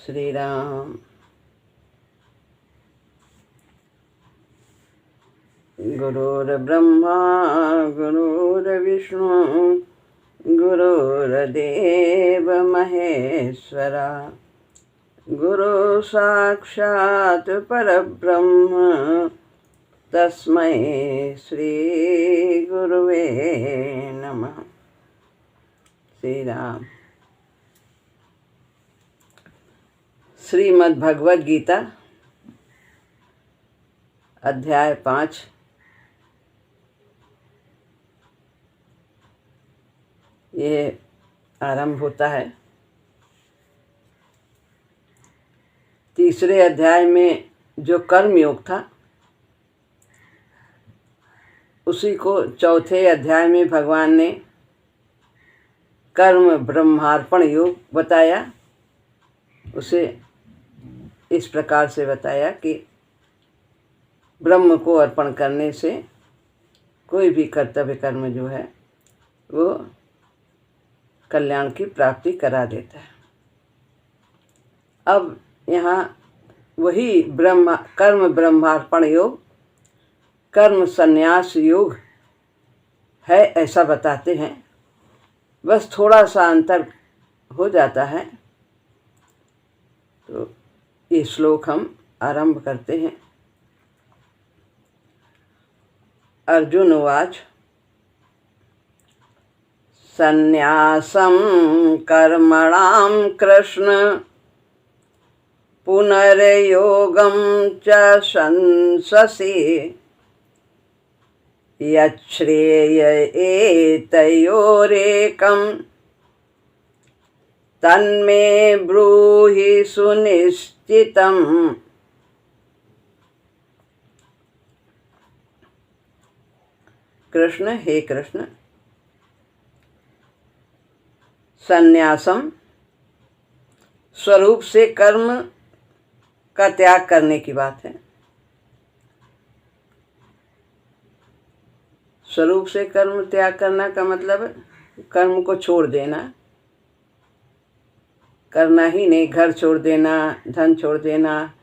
श्री राम। गुरुर्ब्रह्मा गुरुर्विष्णु गुरुर्देव महेश्वरा गुरु साक्षात् परब्रह्म तस्मै श्री गुरुवे नमः। श्री राम। श्रीमद् भगवद गीता अध्याय 5। ये आरंभ होता है। तीसरे अध्याय में जो कर्म योग था उसी को चौथे अध्याय में भगवान ने कर्म ब्रह्मार्पण योग बताया। उसे इस प्रकार से बताया कि ब्रह्म को अर्पण करने से कोई भी कर्तव्य कर्म जो है वो कल्याण की प्राप्ति करा देता है। अब यहाँ वही कर्म ब्रह्मार्पण योग, कर्म संन्यास योग है ऐसा बताते हैं। बस थोड़ा सा अंतर हो जाता है। तो ये श्लोक हम आरंभ करते हैं। अर्जुन उवाच संन्यासं कर्मणां कृष्ण पुनर्योगं च शंससि यच्छ्रेय एतयोरेकं तन्मे ब्रूहि सुनिश्चितम्। कृष्ण, हे कृष्ण, संन्यासम स्वरूप से कर्म का त्याग करने की बात है। स्वरूप से कर्म त्याग करना का मतलब कर्म को छोड़ देना, करना ही नहीं, घर छोड़ देना, धन छोड़ देना,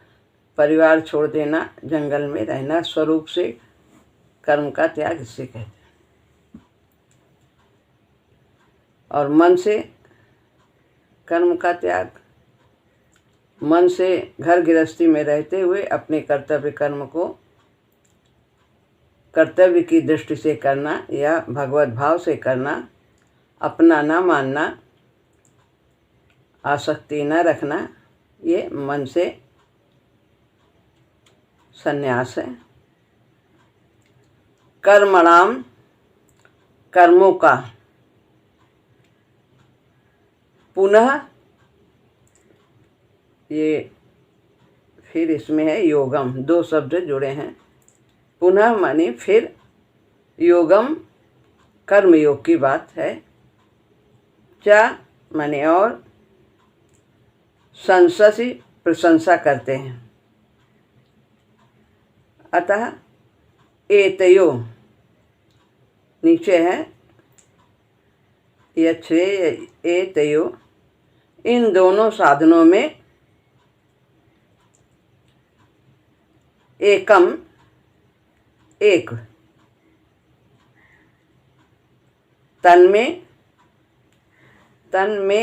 परिवार छोड़ देना, जंगल में रहना, स्वरूप से कर्म का त्याग इससे कहते हैं। और मन से कर्म का त्याग, मन से घर गृहस्थी में रहते हुए अपने कर्तव्य कर्म को कर्तव्य की दृष्टि से करना या भगवत भाव से करना, अपना न मानना, आसक्ति न रखना, ये मन से संन्यास है। कर्मणाम कर्मों का, पुनः ये फिर इसमें है योगम, दो शब्द जुड़े हैं। पुनः माने फिर, योगम कर्म योग की बात है। चा माने और, संससी प्रशंसा करते हैं। अतः एतयो नीचे है यच्छ्रेय एतयो, इन दोनों साधनों में एकम एक, तन्में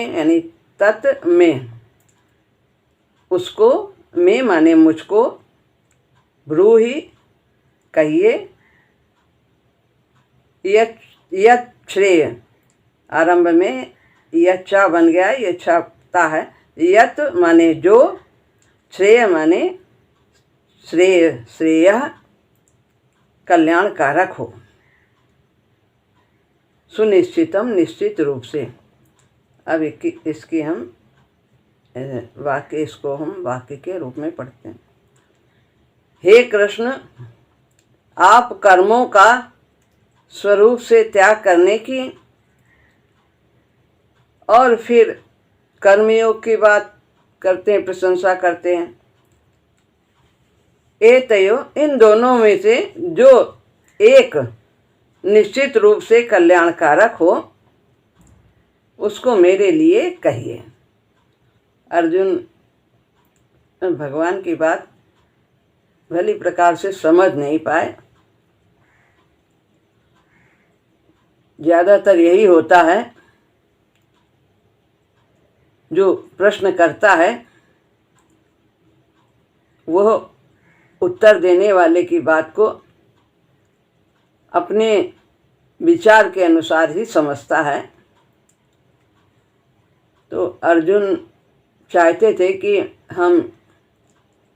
यानी तत् में, उसको में माने मुझको, ब्रूहि कहिए, यत् श्रेय आरंभ में यच्छा बन गया, ये छापता है। यत् माने जो, श्रेय माने श्रेय, श्रेय कल्याणकारक हो, सुनिश्चितम निश्चित रूप से। अब इसकी हम वाक्य, इसको हम वाक्य के रूप में पढ़ते हैं। हे कृष्ण, आप कर्मों का स्वरूप से त्याग करने की और फिर कर्मयोग की बात करते हैं, प्रशंसा करते हैं। एतयो इन दोनों में से जो एक निश्चित रूप से कल्याणकारक हो उसको मेरे लिए कहिए। अर्जुन भगवान की बात भली प्रकार से समझ नहीं पाए। ज़्यादातर यही होता है, जो प्रश्न करता है वह उत्तर देने वाले की बात को अपने विचार के अनुसार ही समझता है। तो अर्जुन चाहते थे कि हम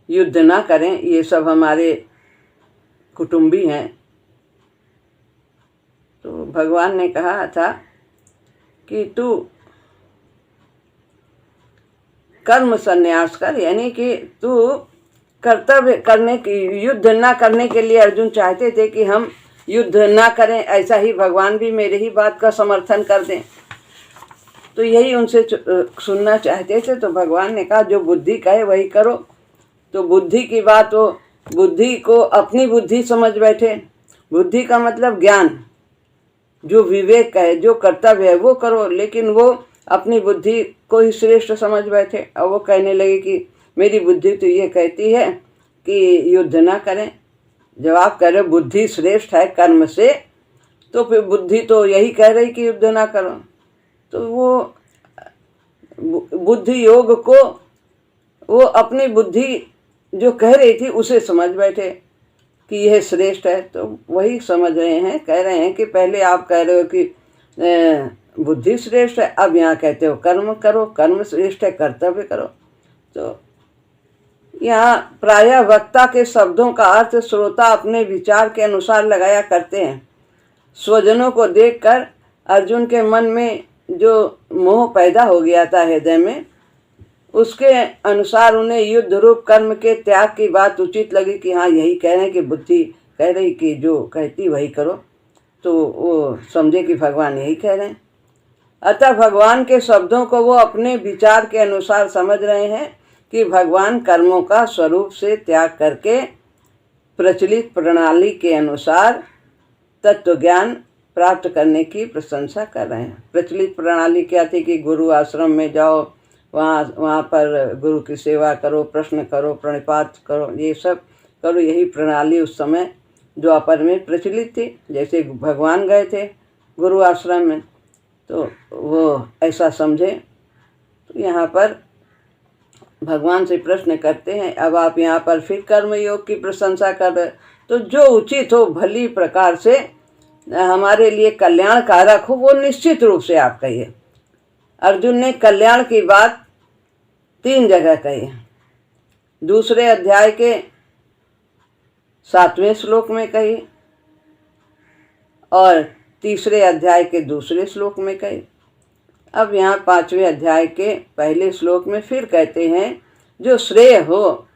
युद्ध ना करें, ये सब हमारे कुटुंबी हैं। तो भगवान ने कहा था कि तू कर्म संन्यास कर, यानी कि तू कर्तव्य करने की, युद्ध ना करने के लिए अर्जुन चाहते थे कि हम युद्ध ना करें, ऐसा ही भगवान भी मेरे ही बात का समर्थन कर दें। तो यही उनसे सुनना चाहते थे। तो भगवान ने कहा जो बुद्धि कहे वही करो। तो बुद्धि की बात हो, बुद्धि को अपनी बुद्धि समझ बैठे। बुद्धि का मतलब ज्ञान, जो विवेक कहे, जो कर्तव्य है वो करो, लेकिन वो अपनी बुद्धि को ही श्रेष्ठ समझ बैठे। और वो कहने लगे कि मेरी बुद्धि तो ये कहती है कि युद्ध ना करें। जब आप कह रहे हो बुद्धि श्रेष्ठ है कर्म से, तो फिर बुद्धि तो यही कह रही कि युद्ध ना करो। तो वो बुद्धि योग को वो अपनी बुद्धि जो कह रही थी उसे समझ बैठे कि यह श्रेष्ठ है। तो वही समझ रहे हैं, कह रहे हैं कि पहले आप कह रहे हो कि बुद्धि श्रेष्ठ है, अब यहाँ कहते हो कर्म करो, कर्म श्रेष्ठ है, कर्तव्य करो। तो यहाँ प्रायः वक्ता के शब्दों का अर्थ श्रोता अपने विचार के अनुसार लगाया करते हैं। स्वजनों को देखकर अर्जुन के मन में जो मोह पैदा हो गया था हृदय में, उसके अनुसार उन्हें युद्ध रूप कर्म के त्याग की बात उचित लगी कि हाँ यही कह रहे हैं कि बुद्धि कह रही कि जो कहती वही करो। तो वो समझे कि भगवान यही कह रहे हैं। अतः भगवान के शब्दों को वो अपने विचार के अनुसार समझ रहे हैं कि भगवान कर्मों का स्वरूप से त्याग करके प्रचलित प्रणाली के अनुसार तत्व ज्ञान प्राप्त करने की प्रशंसा कर रहे हैं। प्रचलित प्रणाली क्या थी कि गुरु आश्रम में जाओ, वहाँ पर गुरु की सेवा करो, प्रश्न करो, प्रणिपात करो, ये सब करो। यही प्रणाली उस समय द्वापर में प्रचलित थी। जैसे भगवान गए थे गुरु आश्रम में, तो वो ऐसा समझे। तो यहाँ पर भगवान से प्रश्न करते हैं, अब आप यहाँ पर फिर कर्म योग की प्रशंसा कर रहे, तो जो उचित हो, भली प्रकार से हमारे लिए कल्याणकारक हो, वो निश्चित रूप से आप कहिए। अर्जुन ने कल्याण की बात 3 जगह कही। दूसरे अध्याय के 7वें श्लोक में कही और तीसरे अध्याय के 2 श्लोक में कही। अब यहाँ 5वें अध्याय के पहले श्लोक में फिर कहते हैं, जो श्रेय हो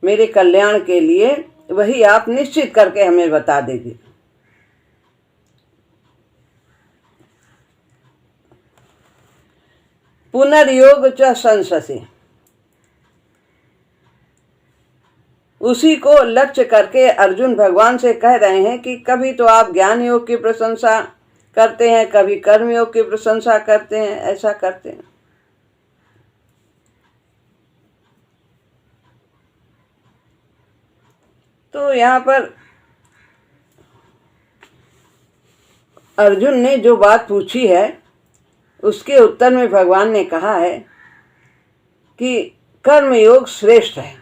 मेरे कल्याण के लिए वही आप निश्चित करके हमें बता दीजिए। पुनर्योग च संससि, उसी को लक्ष्य करके अर्जुन भगवान से कह रहे हैं कि कभी तो आप ज्ञान योग की प्रशंसा करते हैं, कभी कर्म योग की प्रशंसा करते हैं, ऐसा करते हैं। तो यहाँ पर अर्जुन ने जो बात पूछी है उसके उत्तर में भगवान ने कहा है कि कर्म योग श्रेष्ठ है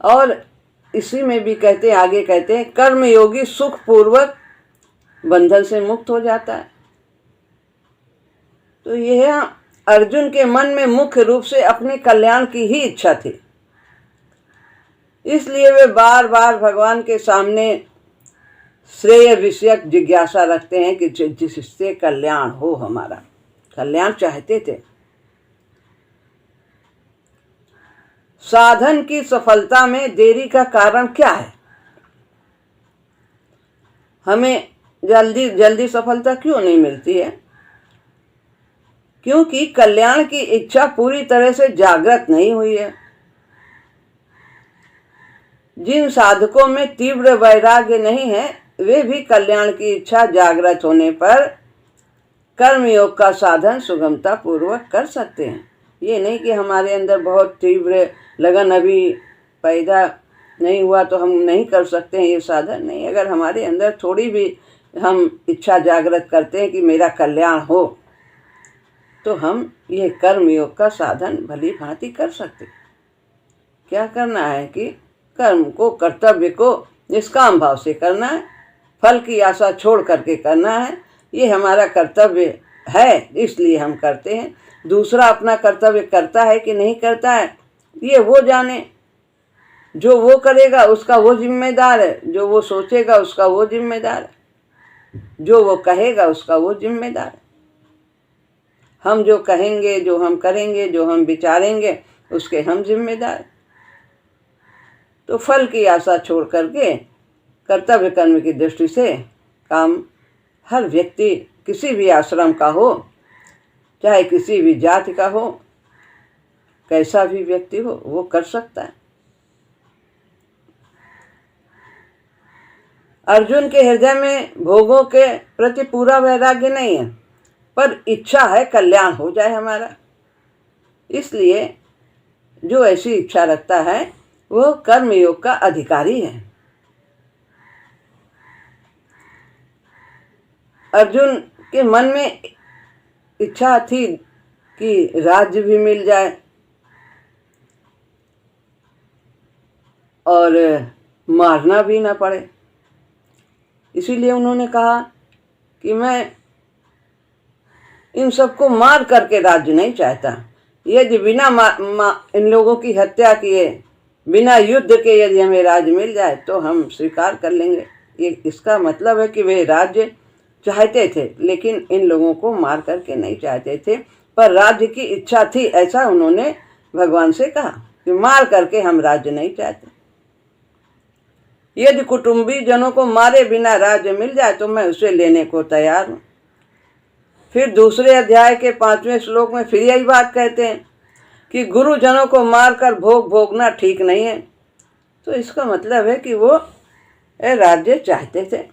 और इसी में भी कहते हैं, आगे कहते हैं, कर्म योगी सुख पूर्वक बंधन से मुक्त हो जाता है। तो यह अर्जुन के मन में मुख्य रूप से अपने कल्याण की ही इच्छा थी। इसलिए वे बार बार भगवान के सामने श्रेय विषयक जिज्ञासा रखते हैं कि जिससे कल्याण हो, हमारा कल्याण चाहते थे। साधन की सफलता में देरी का कारण क्या है? हमें जल्दी जल्दी सफलता क्यों नहीं मिलती है? क्योंकि कल्याण की इच्छा पूरी तरह से जागृत नहीं हुई है। जिन साधकों में तीव्र वैराग्य नहीं है, वे भी कल्याण की इच्छा जागृत होने पर कर्म योग का साधन सुगमता पूर्वक कर सकते हैं। ये नहीं कि हमारे अंदर बहुत तीव्र लगन अभी पैदा नहीं हुआ तो हम नहीं कर सकते हैं ये साधन। नहीं, अगर हमारे अंदर थोड़ी भी हम इच्छा जागृत करते हैं कि मेरा कल्याण हो, तो हम ये कर्म योग का साधन भली भांति कर सकते। क्या करना है कि कर्म को, कर्तव्य को निष्काम भाव से करना है, फल की आशा छोड़ करके करना है। ये हमारा कर्तव्य है, इसलिए हम करते हैं। दूसरा अपना कर्तव्य करता है कि नहीं करता है, ये वो जाने। जो वो करेगा उसका वो जिम्मेदार है, जो वो सोचेगा उसका वो जिम्मेदार है, जो वो कहेगा उसका वो जिम्मेदार है। हम जो कहेंगे, जो हम करेंगे, जो हम विचारेंगे, उसके हम जिम्मेदार। तो फल की आशा छोड़ करके कर्तव्य कर्म की दृष्टि से काम हर व्यक्ति, किसी भी आश्रम का हो, चाहे किसी भी जाति का हो, कैसा भी व्यक्ति हो, वो कर सकता है। अर्जुन के हृदय में भोगों के प्रति पूरा वैराग्य नहीं है, पर इच्छा है कल्याण हो जाए हमारा। इसलिए जो ऐसी इच्छा रखता है वो कर्मयोग का अधिकारी है। अर्जुन के मन में इच्छा थी कि राज्य भी मिल जाए और मारना भी ना पड़े। इसीलिए उन्होंने कहा कि मैं इन सबको मार करके राज्य नहीं चाहता। यदि बिना इन लोगों की हत्या किए, बिना युद्ध के यदि हमें राज्य मिल जाए तो हम स्वीकार कर लेंगे। ये इसका मतलब है कि वे राज्य चाहते थे, लेकिन इन लोगों को मार करके नहीं चाहते थे, पर राज्य की इच्छा थी। ऐसा उन्होंने भगवान से कहा कि मार करके हम राज्य नहीं चाहते। यदि कुटुंबी जनों को मारे बिना राज्य मिल जाए तो मैं उसे लेने को तैयार हूँ। फिर दूसरे अध्याय के 5वें श्लोक में फिर यही बात कहते हैं कि गुरुजनों को मारकर भोग भोगना ठीक नहीं है। तो इसका मतलब है कि वो राज्य चाहते थे।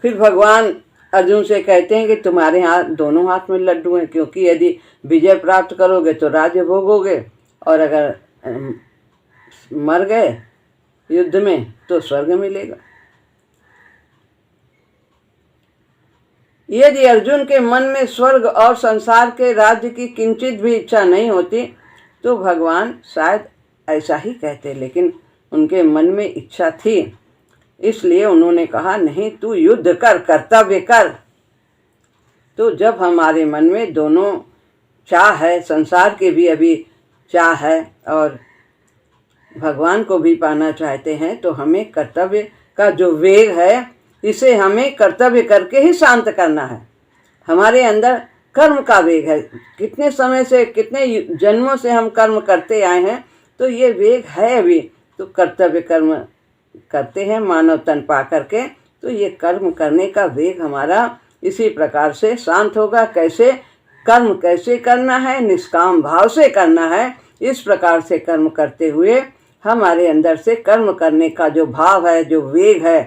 फिर भगवान अर्जुन से कहते हैं कि तुम्हारे हाथ, दोनों हाथ में लड्डू हैं, क्योंकि यदि विजय प्राप्त करोगे तो राज्य भोगोगे, और अगर मर गए युद्ध में तो स्वर्ग मिलेगा। यदि अर्जुन के मन में स्वर्ग और संसार के राज्य की किंचित भी इच्छा नहीं होती तो भगवान शायद ऐसा ही कहते, लेकिन उनके मन में इच्छा थी। इसलिए उन्होंने कहा नहीं, तू युद्ध कर, कर्तव्य कर। तो जब हमारे मन में दोनों चाह है, संसार के भी अभी चाह है और भगवान को भी पाना चाहते हैं, तो हमें कर्तव्य का जो वेग है, इसे हमें कर्तव्य करके ही शांत करना है। हमारे अंदर कर्म का वेग है, कितने समय से, कितने जन्मों से हम कर्म करते आए हैं, तो ये वेग है अभी। तो कर्तव्य कर्म करते हैं मानव तन पा करके, तो ये कर्म करने का वेग हमारा इसी प्रकार से शांत होगा। कैसे? कर्म कैसे करना है? निष्काम भाव से करना है। इस प्रकार से कर्म करते हुए हमारे अंदर से कर्म करने का जो भाव है, जो वेग है,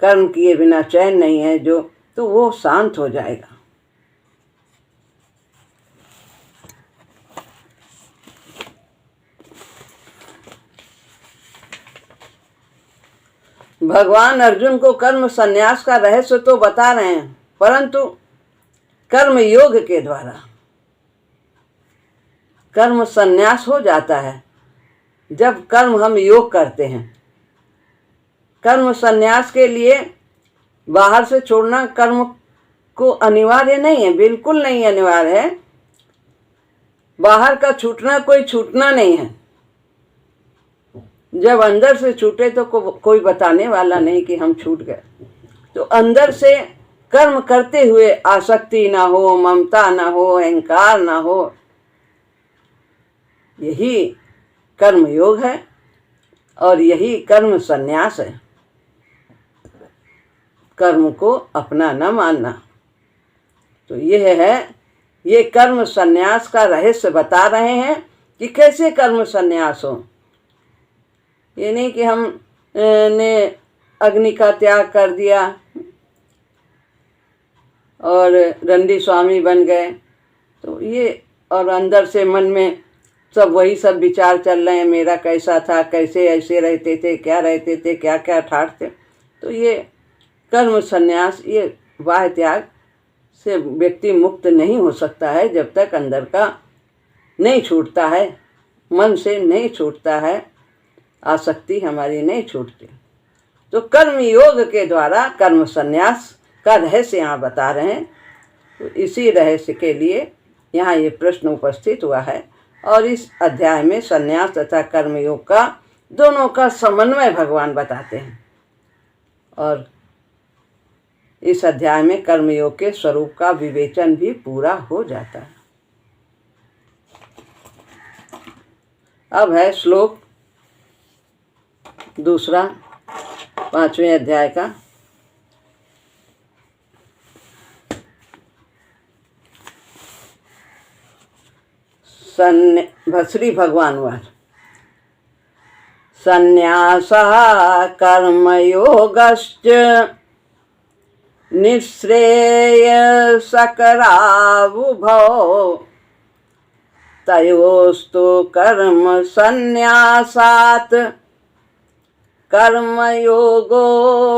कर्म किए बिना चैन नहीं है जो, तो वो शांत हो जाएगा। भगवान अर्जुन को कर्म संन्यास का रहस्य तो बता रहे हैं, परंतु कर्म योग के द्वारा कर्म संन्यास हो जाता है जब कर्म हम योग करते हैं। कर्म संन्यास के लिए बाहर से छोड़ना कर्म को अनिवार्य नहीं है, बिल्कुल नहीं अनिवार्य है। बाहर का छूटना कोई छूटना नहीं है। जब अंदर से छूटे तो कोई बताने वाला नहीं कि हम छूट गए। तो अंदर से कर्म करते हुए आसक्ति ना हो, ममता ना हो, अहंकार ना हो, यही कर्म योग है और यही कर्म संन्यास है। कर्म को अपना न मानना। तो यह है, ये कर्म संन्यास का रहस्य बता रहे हैं कि कैसे कर्म संन्यास हो। ये नहीं कि हम ने अग्नि का त्याग कर दिया, और रंडी स्वामी बन गए। तो ये और अंदर से मन में सब वही सब विचार चल रहे हैं, मेरा कैसा था, कैसे ऐसे रहते थे, क्या रहते थे, क्या क्या ठाठ थे। तो ये कर्म संन्यास, ये बाह्य त्याग से व्यक्ति मुक्त नहीं हो सकता है जब तक अंदर का नहीं छूटता है, मन से नहीं छूटता है, आसक्ति हमारी नहीं छूटती। तो कर्म योग के द्वारा कर्म संन्यास का रहस्य यहाँ बता रहे हैं। तो इसी रहस्य के लिए यहाँ ये प्रश्न उपस्थित हुआ है और इस अध्याय में संन्यास तथा कर्मयोग का दोनों का समन्वय भगवान बताते हैं और इस अध्याय में कर्मयोग के स्वरूप का विवेचन भी पूरा हो जाता है। अब है श्लोक दूसरा 5वें अध्याय का। श्री भगवान वार संन्यासः कर्मयोगश्च निःश्रेयसकरावुभौ तयोस्तु कर्म संन्यासात् कर्मयोगो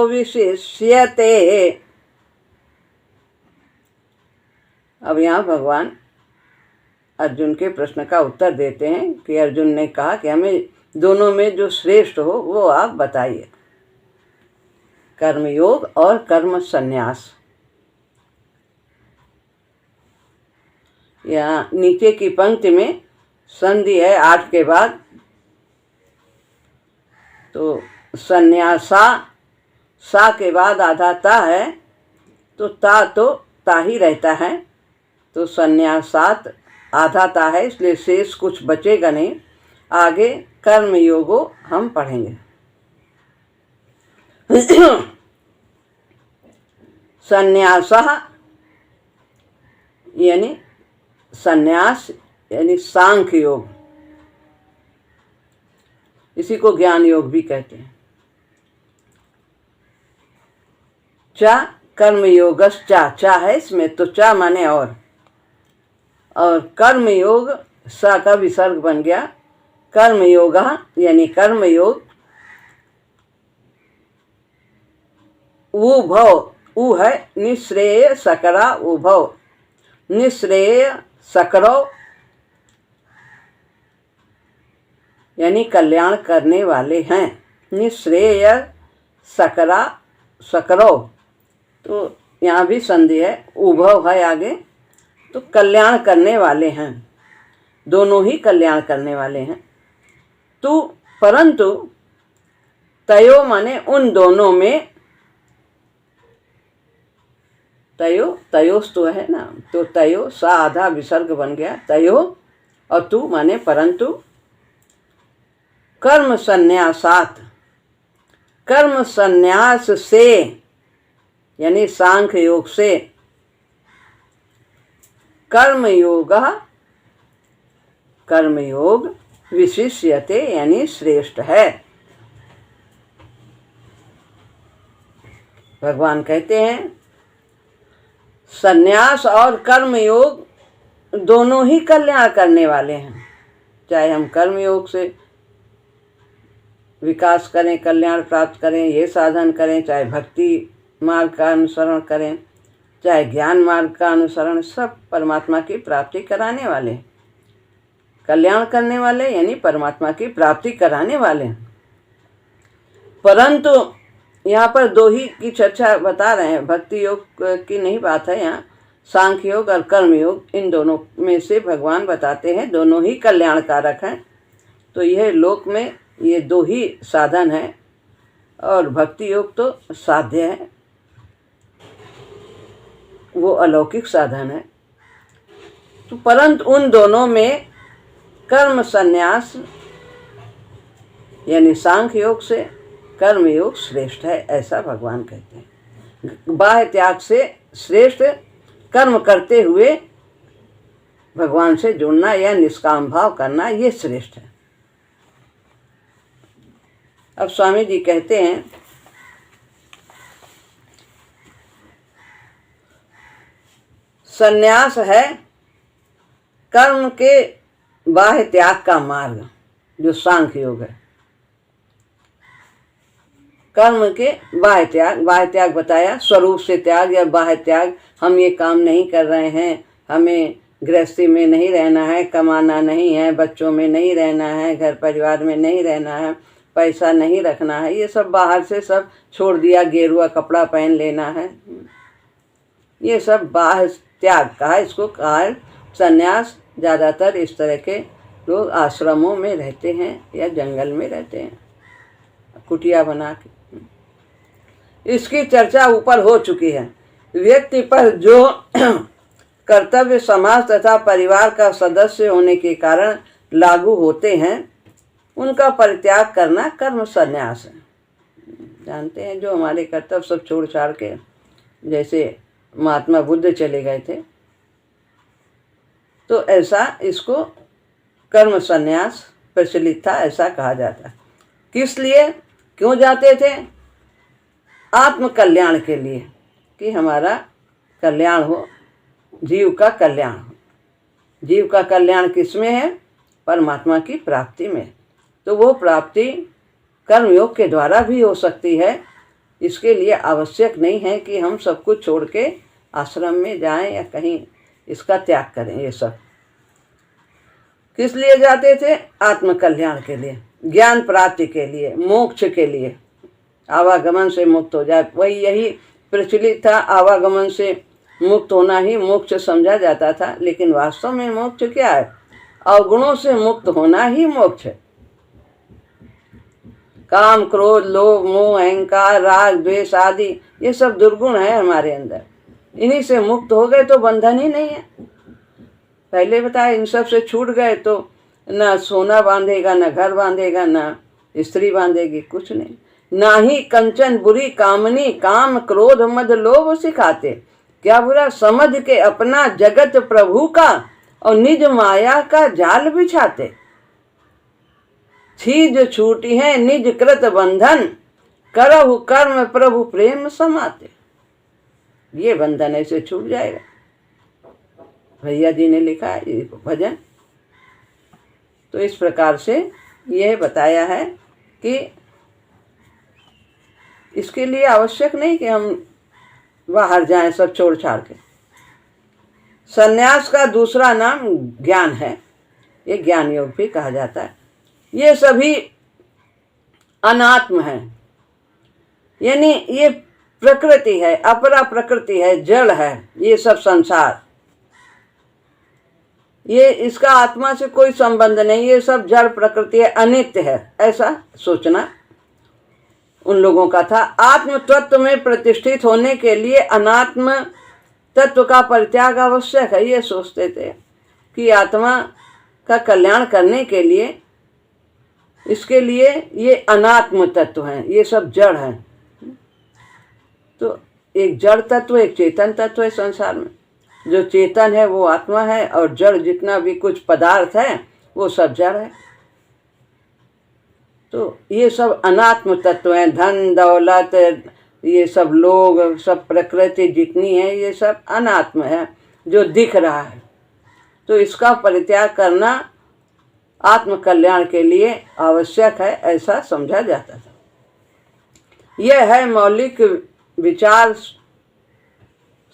विशिष्यते। अब यहाँ भगवान अर्जुन के प्रश्न का उत्तर देते हैं कि अर्जुन ने कहा कि हमें दोनों में जो श्रेष्ठ हो वो आप बताइए, कर्मयोग और कर्म संन्यास। यहाँ नीचे की पंक्ति में संधि है 8 के बाद, तो संन्यासा, सा के बाद आधा ता है, तो ता ही रहता है। तो संन्यासात आधा ता है, इसलिए शेष कुछ बचेगा नहीं। आगे कर्म योगो हम पढ़ेंगे। संन्यासः यानी संन्यास यानी सांख्य योग, इसी को ज्ञान योग भी कहते हैं। चा कर्म योगश्चा, चा है इसमें, तो चा माने और कर्म योग सा का विसर्ग बन गया। कर्म योग यानी कर्म योग, उभव, उ है निःश्रेय सकरा उभव, निःश्रेय सकरो यानी कल्याण करने वाले हैं। निःश्रेय सकरा सकरो, तो यहाँ भी संधि है, उभव है आगे, तो कल्याण करने वाले हैं, दोनों ही कल्याण करने वाले हैं। तो परंतु तयो माने उन दोनों में, तयो तयोस्तु है ना, तो तयो सा आधा विसर्ग बन गया, तयो, और तू माने परंतु। कर्म संन्यासात, कर्म संन्यास से यानी सांख्य योग से, कर्मयोग विशिष्यते यानी श्रेष्ठ है। भगवान कहते हैं संन्यास और कर्मयोग दोनों ही कल्याण करने वाले हैं। चाहे हम कर्मयोग से विकास करें, कल्याण प्राप्त करें, ये साधन करें, चाहे भक्ति मार्ग का अनुसरण करें, चाहे ज्ञान मार्ग का अनुसरण, सब परमात्मा की प्राप्ति कराने वाले, कल्याण करने वाले यानी परमात्मा की प्राप्ति कराने वाले। परंतु यहाँ पर दो ही की चर्चा बता रहे हैं, भक्ति योग की नहीं बात है यहाँ। सांख्य योग और कर्म योग, इन दोनों में से भगवान बताते हैं दोनों ही कल्याणकारक हैं। तो यह लोक में ये दो ही साधन हैं और भक्ति योग तो साध्य है, वो अलौकिक साधन है। तो परंतु उन दोनों में कर्म संन्यास यानी सांख्य योग से कर्म योग श्रेष्ठ है, ऐसा भगवान कहते हैं। बाह्य त्याग से श्रेष्ठ कर्म करते हुए भगवान से जुड़ना या निष्काम भाव करना, ये श्रेष्ठ है। अब स्वामी जी कहते हैं संन्यास है कर्म के बाह्य त्याग का मार्ग, जो सांख्य योग है। कर्म के बाह्य त्याग बताया, स्वरूप से त्याग या बाह्य त्याग। हम ये काम नहीं कर रहे हैं, हमें गृहस्थी में नहीं रहना है, कमाना नहीं है, बच्चों में नहीं रहना है, घर परिवार में नहीं रहना है, पैसा नहीं रखना है, ये सब बाहर से सब छोड़ दिया, गेरुआ कपड़ा पहन लेना है, ये सब बाह्य त्याग कहा, इसको कहा संन्यास। ज़्यादातर इस तरह के लोग आश्रमों में रहते हैं या जंगल में रहते हैं, कुटिया बना के। इसकी चर्चा ऊपर हो चुकी है। व्यक्ति पर जो कर्तव्य समाज तथा परिवार का सदस्य होने के कारण लागू होते हैं, उनका परित्याग करना कर्म संन्यास है। जानते हैं, जो हमारे कर्तव्य सब छोड़ छाड़ के, जैसे महात्मा बुद्ध चले गए थे, तो ऐसा इसको कर्म संन्यास प्रचलित था, ऐसा कहा जाता है। किस लिए क्यों जाते थे? आत्म कल्याण के लिए, कि हमारा कल्याण हो, जीव का कल्याण हो। जीव का कल्याण किस में है? परमात्मा की प्राप्ति में। तो वो प्राप्ति कर्मयोग के द्वारा भी हो सकती है। इसके लिए आवश्यक नहीं है कि हम सब कुछ छोड़ के आश्रम में जाएं या कहीं इसका त्याग करें। ये सब किस लिए जाते थे? आत्म कल्याण के लिए, ज्ञान प्राप्ति के लिए, मोक्ष के लिए, आवागमन से मुक्त हो जाए। वही यही प्रचलित था, आवागमन से मुक्त होना ही मोक्ष समझा जाता था। लेकिन वास्तव में मोक्ष क्या है? अवगुणों से मुक्त होना ही मोक्ष है। काम, क्रोध, लोभ, मोह, अहंकार, राग, द्वेष आदि ये सब दुर्गुण है हमारे अंदर। इन्हीं से मुक्त हो गए तो बंधन ही नहीं है। पहले बताया, इन सब से छूट गए तो ना सोना बांधेगा, ना घर बांधेगा, ना स्त्री बांधेगी, कुछ नहीं। ना ही कंचन बुरी कामनी, काम, क्रोध, मद, लोभ सिखाते। क्या बुरा समझ के अपना जगत प्रभु का और निज माया का जाल बिछाते। छीज छूटी है निज कृत बंधन, करहु कर्म प्रभु प्रेम समाते। ये बंधन ऐसे छूट जाएगा। भैया जी ने लिखा है ये भजन। तो इस प्रकार से यह बताया है कि इसके लिए आवश्यक नहीं कि हम बाहर जाएं सब छोड़ छाड़ के। संन्यास का दूसरा नाम ज्ञान है, ये ज्ञान योग भी कहा जाता है। ये सभी अनात्म है, यानी ये प्रकृति है, अपरा प्रकृति है, जड़ है। ये सब संसार, ये इसका आत्मा से कोई संबंध नहीं, ये सब जड़ प्रकृति है, अनित्य है, ऐसा सोचना उन लोगों का था। आत्म तत्व में प्रतिष्ठित होने के लिए अनात्म तत्व का परित्याग आवश्यक है। ये सोचते थे कि आत्मा का कल्याण करने के लिए, इसके लिए ये अनात्म तत्व हैं, ये सब जड़ हैं। तो एक जड़ तत्व, एक चेतन तत्व है संसार में। जो चेतन है वो आत्मा है, और जड़ जितना भी कुछ पदार्थ है वो सब जड़ है। तो ये सब अनात्म तत्व हैं। धन दौलत, ये सब लोग, सब प्रकृति जितनी है, ये सब अनात्म है, जो दिख रहा है। तो इसका परित्याग करना आत्म कल्याण के लिए आवश्यक है, ऐसा समझा जाता था। यह है मौलिक विचार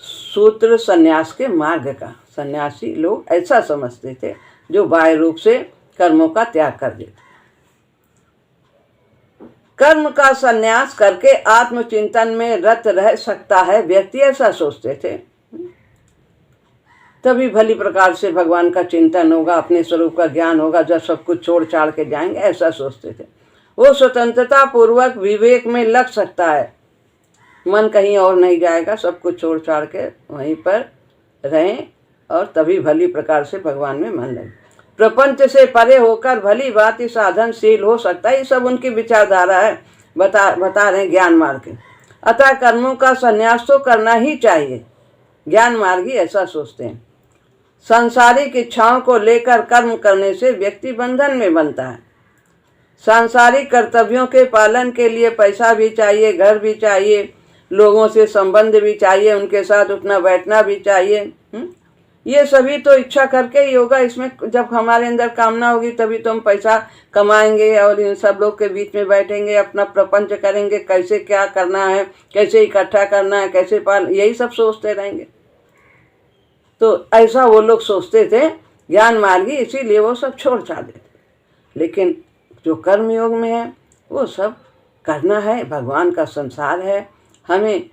सूत्र संन्यास के मार्ग का। सन्यासी लोग ऐसा समझते थे, जो बाह्य रूप से कर्मों का त्याग कर देते। कर्म का संन्यास करके आत्मचिंतन में रत रह सकता है व्यक्ति, ऐसा सोचते थे। तभी भली प्रकार से भगवान का चिंतन होगा, अपने स्वरूप का ज्ञान होगा, जब सब कुछ छोड़ छाड़ के जाएंगे, ऐसा सोचते थे। वो स्वतंत्रता पूर्वक विवेक में लग सकता है, मन कहीं और नहीं जाएगा, सब कुछ छोड़ छाड़ के वहीं पर रहें, और तभी भली प्रकार से भगवान में मन लगे। प्रपंच से परे होकर भली बात साधनशील हो सकता है। ये सब उनकी विचारधारा है, बता रहे ज्ञान मार्ग के। अतः कर्मों का संन्यास तो करना ही चाहिए, ज्ञान मार्गी ऐसा सोचते हैं। सांसारिक इच्छाओं को लेकर कर्म करने से व्यक्ति बंधन में बनता है। सांसारिक कर्तव्यों के पालन के लिए पैसा भी चाहिए, घर भी चाहिए, लोगों से संबंध भी चाहिए, उनके साथ उठना बैठना भी चाहिए, ये सभी तो इच्छा करके ही होगा। इसमें जब हमारे अंदर कामना होगी तभी तो हम पैसा कमाएंगे और इन सब लोग के बीच में बैठेंगे, अपना प्रपंच करेंगे, कैसे क्या करना है, कैसे इकट्ठा करना है, कैसे पाल, यही सब सोचते रहेंगे। तो ऐसा वो लोग सोचते थे ज्ञान मार्गी, इसीलिए वो सब छोड़ छाड़ देते। लेकिन जो कर्म योग में है वो सब करना है, भगवान का संसार है, हमें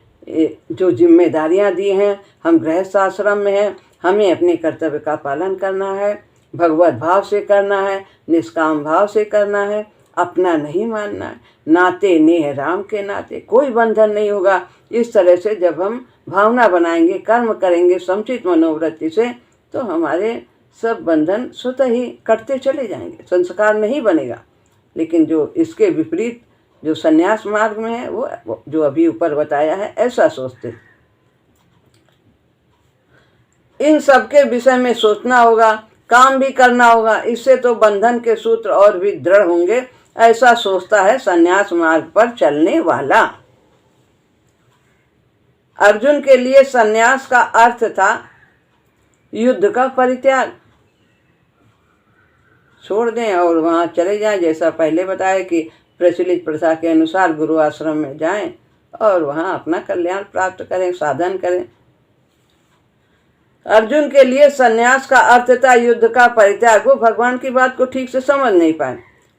जो जिम्मेदारियां दी हैं, हम गृहस्थ आश्रम में हैं, हमें अपने कर्तव्य का पालन करना है, भगवत भाव से करना है, निष्काम भाव से करना है, अपना नहीं मानना है, नाते नेह राम के नाते, कोई बंधन नहीं होगा। इस तरह से जब हम भावना बनाएंगे, कर्म करेंगे समुचित मनोवृत्ति से, तो हमारे सब बंधन स्वतः ही कटते चले जाएंगे, संस्कार नहीं बनेगा। लेकिन जो इसके विपरीत जो संन्यास मार्ग में है वो जो अभी ऊपर बताया है, ऐसा सोचते। इन सब के विषय में सोचना होगा, काम भी करना होगा, इससे तो बंधन के सूत्र और भी दृढ़ होंगे, ऐसा सोचता है संन्यास मार्ग पर चलने वाला। अर्जुन के लिए संन्यास का अर्थ था युद्ध का परित्याग, छोड़ दें और वहां चले जाएं, जैसा पहले बताया कि प्रचलित प्रथा के अनुसार गुरु आश्रम में जाएं और वहां अपना कल्याण प्राप्त करें, साधन करें। अर्जुन के लिए संन्यास का अर्थ था युद्ध का परित्याग। वो भगवान की बात को ठीक से समझ नहीं पाए,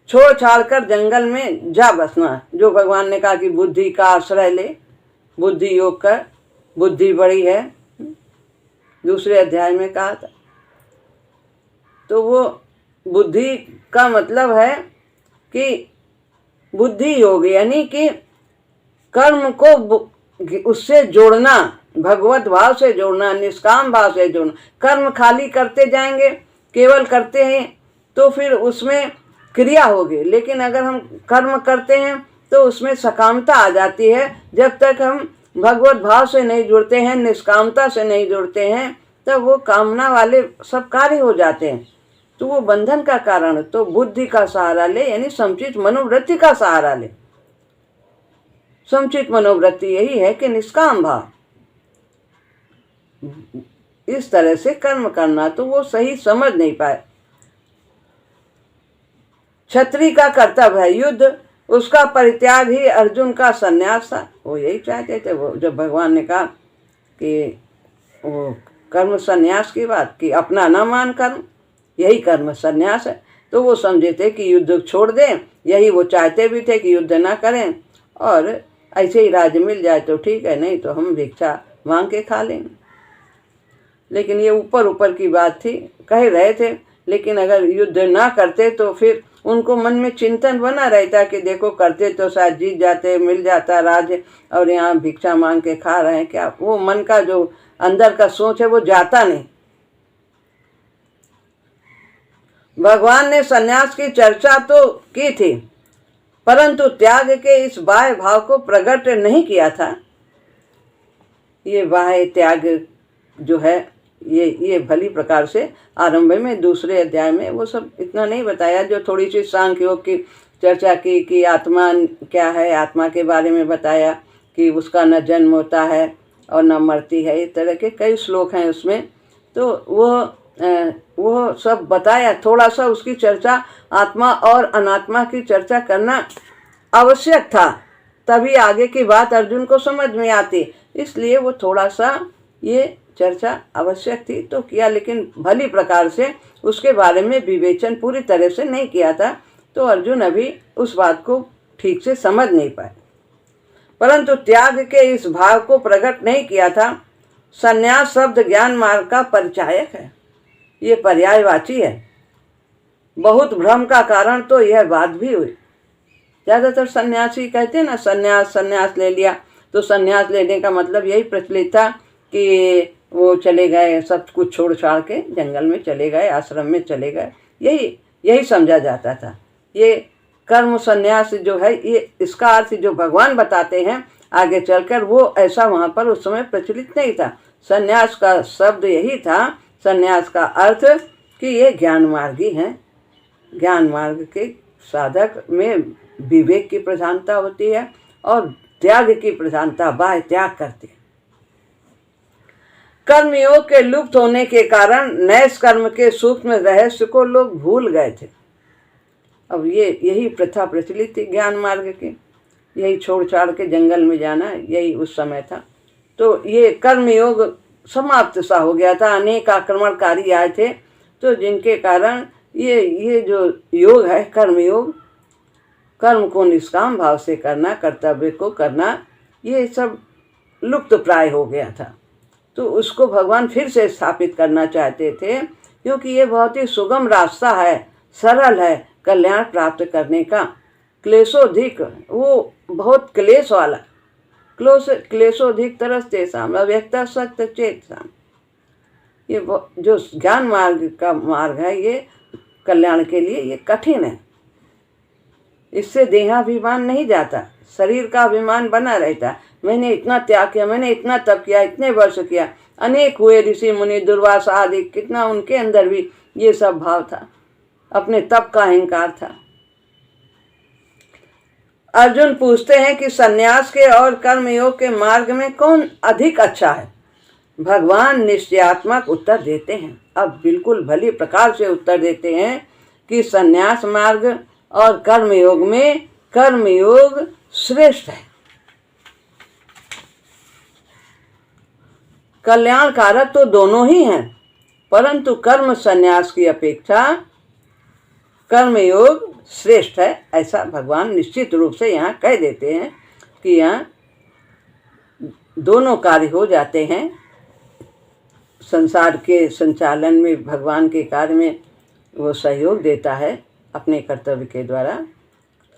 छोड़ छाड़ कर जंगल में जा बसना। जो भगवान ने कहा कि बुद्धि का आश्रय ले, बुद्धि योग कर, बुद्धि बड़ी है, दूसरे अध्याय में कहा था। तो वो बुद्धि का मतलब है कि बुद्धि योग यानी कि कर्म को उससे जोड़ना, भगवत भाव से जोड़ना, निष्काम भाव से जोड़ना। कर्म खाली करते जाएंगे, केवल करते हैं तो फिर उसमें क्रिया होगी, लेकिन अगर हम कर्म करते हैं तो उसमें सकामता आ जाती है। जब तक हम भगवत भाव से नहीं जुड़ते हैं, निष्कामता से नहीं जुड़ते हैं, तब वो कामना वाले सब कार्य हो जाते हैं, तो वो बंधन का कारण। तो बुद्धि का सहारा ले, यानी समुचित मनोवृत्ति का सहारा ले। समुचित मनोवृत्ति यही है कि निष्काम भाव, इस तरह से कर्म करना। तो वो सही समझ नहीं पाए। क्षत्रिय का कर्तव्य है युद्ध, उसका परित्याग ही अर्जुन का संन्यास था। वो यही चाहते थे। वो जब भगवान ने कहा कि वो कर्म संन्यास की बात, कि अपना न मान कर्म, यही कर्म संन्यास है, तो वो समझे थे कि युद्ध छोड़ दें। यही वो चाहते भी थे कि युद्ध ना करें और ऐसे ही राज्य मिल जाए तो ठीक है, नहीं तो हम भिक्षा मांग के खा लेंगे। लेकिन ये ऊपर ऊपर की बात थी, कह रहे थे। लेकिन अगर युद्ध ना करते तो फिर उनको मन में चिंतन बना रहता कि देखो करते तो शायद जीत जाते, मिल जाता राज्य, और यहाँ भिक्षा मांग के खा रहे हैं क्या। वो मन का जो अंदर का सोच है वो जाता नहीं। भगवान ने सन्यास की चर्चा तो की थी, परंतु त्याग के इस बाह्य भाव को प्रकट नहीं किया था। ये बाह्य त्याग जो है ये भली प्रकार से आरंभ में दूसरे अध्याय में वो सब इतना नहीं बताया। जो थोड़ी सी सांख्य योग की चर्चा की कि आत्मा क्या है, आत्मा के बारे में बताया कि उसका न जन्म होता है और न मरती है, इस तरह के कई श्लोक हैं उसमें। तो वो सब बताया। थोड़ा सा उसकी चर्चा, आत्मा और अनात्मा की चर्चा करना आवश्यक था, तभी आगे की बात अर्जुन को समझ में आती। इसलिए वो थोड़ा सा ये चर्चा आवश्यक थी तो किया, लेकिन भली प्रकार से उसके बारे में विवेचन पूरी तरह से नहीं किया था। तो अर्जुन अभी उस बात को ठीक से समझ नहीं पाए, परंतु त्याग के इस भाव को प्रकट नहीं किया था। संन्यास शब्द ज्ञान मार्ग का परिचायक है, ये पर्यायवाची है। बहुत भ्रम का कारण तो यह बात भी हुई। ज़्यादातर सन्यासी कहते हैं ना, संन्यास ले लिया, तो संन्यास लेने का मतलब यही प्रचलित था कि वो चले गए, सब कुछ छोड़ छाड़ के जंगल में चले गए, आश्रम में चले गए, यही समझा जाता था। ये कर्म संन्यास जो है, ये इसका अर्थ जो भगवान बताते हैं आगे चलकर, वो ऐसा वहाँ पर उस समय प्रचलित नहीं था। संन्यास का शब्द यही था, संन्यास का अर्थ कि ये ज्ञान मार्गी हैं। ज्ञान मार्ग के साधक में विवेक की प्रधानता होती है और त्याग की प्रधानता, बाह्य त्याग करते हैं। कर्मयोग के लुप्त होने के कारण नैष् कर्म के सूक्ष्म रहस्य को लोग भूल गए थे। अब यही प्रथा प्रचलित थी ज्ञान मार्ग की, यही छोड़ छाड़ के जंगल में जाना, यही उस समय था। तो ये कर्मयोग समाप्त सा हो गया था। अनेक आक्रमणकारी आए थे, तो जिनके कारण ये जो योग है कर्मयोग, कर्म को निष्काम भाव से करना, कर्तव्य को करना, ये सब लुप्त प्राय हो गया था। तो उसको भगवान फिर से स्थापित करना चाहते थे, क्योंकि ये बहुत ही सुगम रास्ता है, सरल है कल्याण प्राप्त करने का। क्लेशोधिक, वो बहुत क्लेश वाला, क्लेशोधिक तरस्तेषाम् अव्यक्ता सक्त चेतसाम्, ये जो ज्ञान मार्ग का मार्ग है, ये कल्याण के लिए ये कठिन है। इससे देहाभिमान नहीं जाता, शरीर का अभिमान बना रहता। मैंने इतना त्याग किया, मैंने इतना तप किया, इतने वर्ष किया, अनेक हुए ऋषि मुनि, दुर्वासा आदि, कितना उनके अंदर भी ये सब भाव था, अपने तप का अहंकार था। अर्जुन पूछते हैं कि सन्यास के और कर्मयोग के मार्ग में कौन अधिक अच्छा है। भगवान निश्चयात्मक उत्तर देते हैं। अब बिल्कुल भली प्रकार से उत्तर देते हैं कि सन्यास मार्ग और कर्मयोग में कर्मयोग श्रेष्ठ है। कल्याणकारक तो दोनों ही हैं, परंतु कर्म संन्यास की अपेक्षा कर्मयोग श्रेष्ठ है, ऐसा भगवान निश्चित रूप से यहाँ कह देते हैं कि यहाँ दोनों कार्य हो जाते हैं। संसार के संचालन में भगवान के कार्य में वो सहयोग देता है अपने कर्तव्य के द्वारा,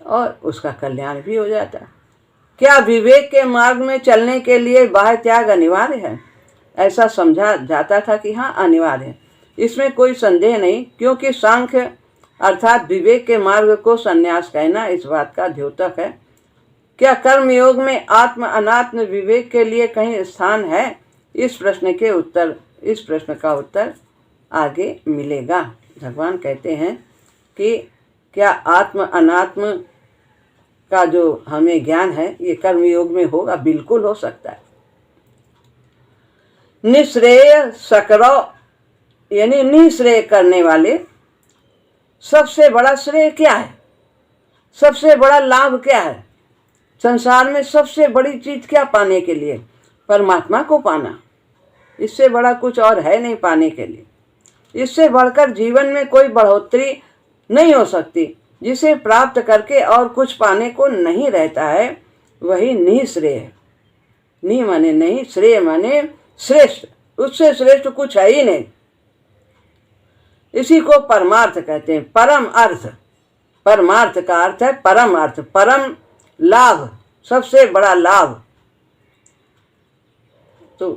और उसका कल्याण भी हो जाता है। क्या विवेक के मार्ग में चलने के लिए बाह्य त्याग अनिवार्य है? ऐसा समझा जाता था कि हाँ अनिवार्य है, इसमें कोई संदेह नहीं, क्योंकि सांख्य अर्थात विवेक के मार्ग को संन्यास कहना इस बात का द्योतक है। क्या कर्मयोग में आत्म अनात्म विवेक के लिए कहीं स्थान है? इस प्रश्न का उत्तर आगे मिलेगा। भगवान कहते हैं कि क्या आत्म अनात्म का जो हमें ज्ञान है ये कर्मयोग में होगा? बिल्कुल हो सकता है। निश्रेय सकरौ यानी निश्रेय करने वाले, सबसे बड़ा श्रेय क्या है? सबसे बड़ा लाभ क्या है? संसार में सबसे बड़ी चीज क्या पाने के लिए? परमात्मा को पाना, इससे बड़ा कुछ और है नहीं पाने के लिए। इससे बढ़कर जीवन में कोई बढ़ोतरी नहीं हो सकती। जिसे प्राप्त करके और कुछ पाने को नहीं रहता है वही निःश्रेय है। नि माने नहीं, श्रेय माने श्रेष्ठ, उससे श्रेष्ठ कुछ है ही नहीं। इसी को परमार्थ कहते हैं, परम अर्थ। परमार्थ का अर्थ है परम अर्थ, परम लाभ, सबसे बड़ा लाभ। तो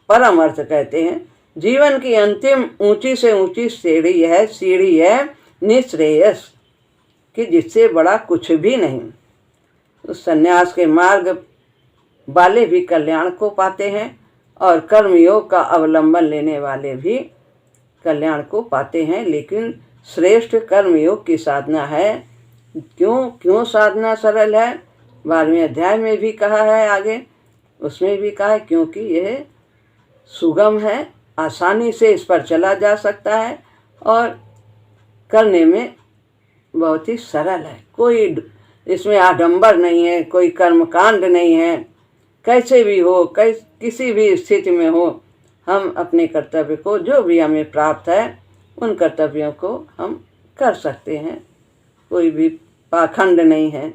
परम अर्थ कहते हैं। जीवन की अंतिम ऊंची से ऊंची सीढ़ी है निःश्रेयस, कि जिससे बड़ा कुछ भी नहीं। तो संन्यास के मार्ग वाले भी कल्याण को पाते हैं, और कर्मयोग का अवलंबन लेने वाले भी कल्याण को पाते हैं। लेकिन श्रेष्ठ कर्मयोग की साधना है। क्यों साधना सरल है? 12वें अध्याय में भी कहा है, आगे उसमें भी कहा है, क्योंकि यह सुगम है, आसानी से इस पर चला जा सकता है और करने में बहुत ही सरल है। कोई इसमें आडंबर नहीं है, कोई कर्मकांड नहीं है। कैसे भी हो, किसी भी स्थिति में हो, हम अपने कर्तव्य को, जो भी हमें प्राप्त है, उन कर्तव्यों को हम कर सकते हैं। कोई भी पाखंड नहीं है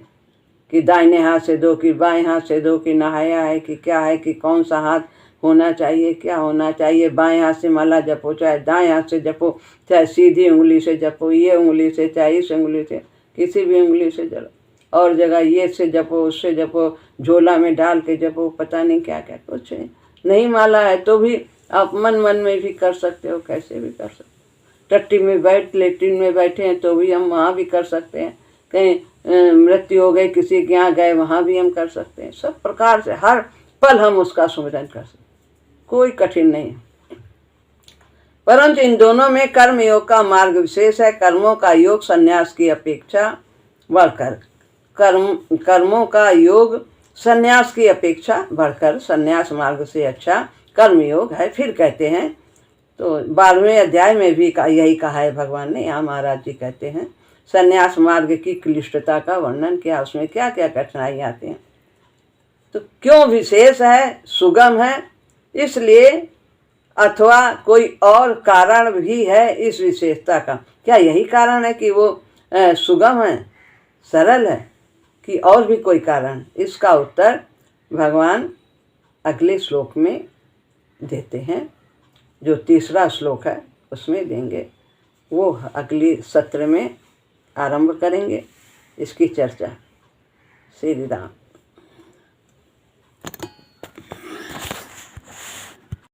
कि दाहिने हाथ से दो कि बाएं हाथ से दो, कि नहाया है कि क्या है, कि कौन सा हाथ होना चाहिए, क्या होना चाहिए। बाएं हाथ से माला जपो, चाहे दाएं हाथ से जपो, चाहे सीधी उंगली से जपो, ये उंगली से, चाहे इस उंगली से, किसी भी उंगली से जपो, और जगह ये से जपो, उससे जपो, झोला में डाल के जपो, पता नहीं क्या क्या। कुछ नहीं माला है तो भी आप मन में भी कर सकते हो, कैसे भी कर सकते हो। टट्टी में लेट्रिन में बैठे हैं तो भी हम वहाँ भी कर सकते हैं। कहीं मृत्यु हो गई, किसी के यहाँ गए, वहाँ भी हम कर सकते हैं। सब प्रकार से हर पल हम उसका सुमिरन कर सकते हैं, कोई कठिन नहीं है। परंतु इन दोनों में कर्म योग का मार्ग विशेष है। कर्मों का योग संन्यास की अपेक्षा बढ़कर, कर्मों का योग संन्यास की अपेक्षा बढ़कर, संन्यास मार्ग से अच्छा कर्मयोग है। फिर कहते हैं, तो 12वें अध्याय में भी यही कहा है भगवान ने। यहाँ महाराज जी कहते हैं संन्यास मार्ग की क्लिष्टता का वर्णन किया, उसमें क्या क्या कठिनाई आती हैं। तो क्यों विशेष है, सुगम है, इसलिए अथवा कोई और कारण भी है इस विशेषता का। क्या यही कारण है कि वो सुगम है, सरल है, कि और भी कोई कारण? इसका उत्तर भगवान अगले श्लोक में देते हैं, जो तीसरा श्लोक है उसमें देंगे। वो अगले सत्र में आरंभ करेंगे इसकी चर्चा। श्री राम।